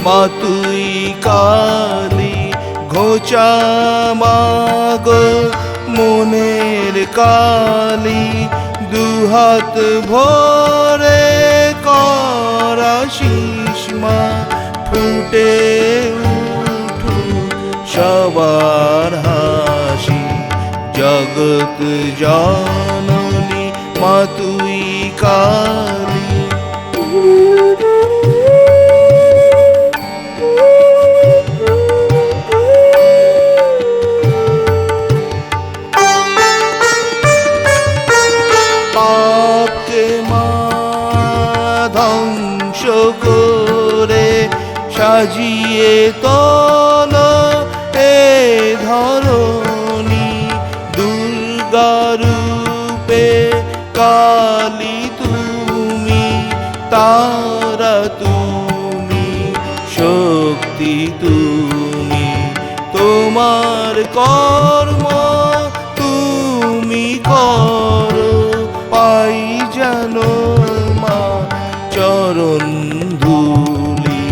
মা তুই কালী ঘোচা মাগো মনের কালী দুহাত ভরে করাশিস মা ফুটে উঠুক সবার হাসি জগৎ জননী মা তুই কালী ধ্বংস করে সাজিয়ে তন এ ধরণী দুর্গা রূপে কালী তুমি তারা তুমি শক্তি তুমি তোমার কর্ম তুমি করো পাই জানো চরণ ধুলি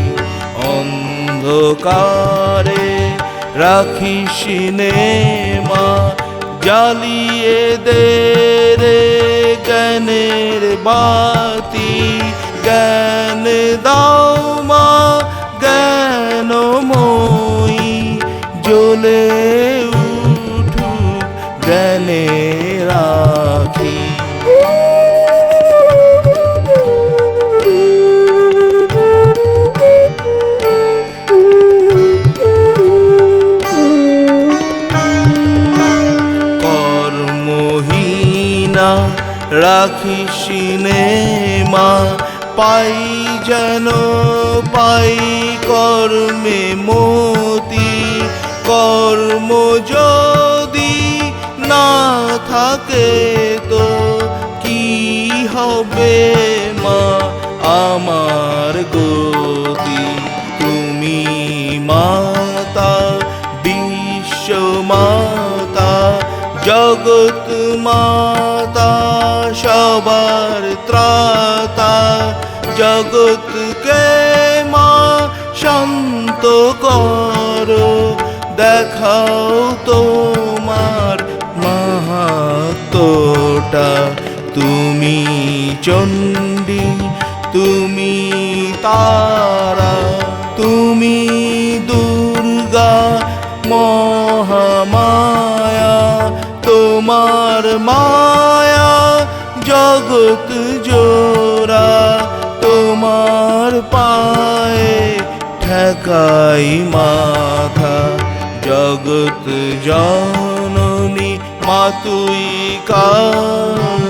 অন্ধকারে রাখিস নে মা জ্বালিয়ে দে রে জ্ঞানের বাতি জ্ঞান দাও মা জ্ঞানময়ী জ্বলে উঠুক জ্ঞানের আখি রাখিস নে মা পাই যেন পাই কর্মে মতি কর্ম যদি না থাকে তো কি হবে মা আমার গতি তুমি মাতা বিশ্ব মাতা জগৎ মাতা সবার ত্রাতা জগৎকে মা শান্ত করো দেখাও তোমার মাহাত্ম্যটা তুমি চণ্ডী তুমি তারা তুমি দুর্গা মহামায়া তোমার মায়া জগৎ জোড়া তোমার পায়ে ঠেকাই মাথা জগৎ জননী মা তুই কালী।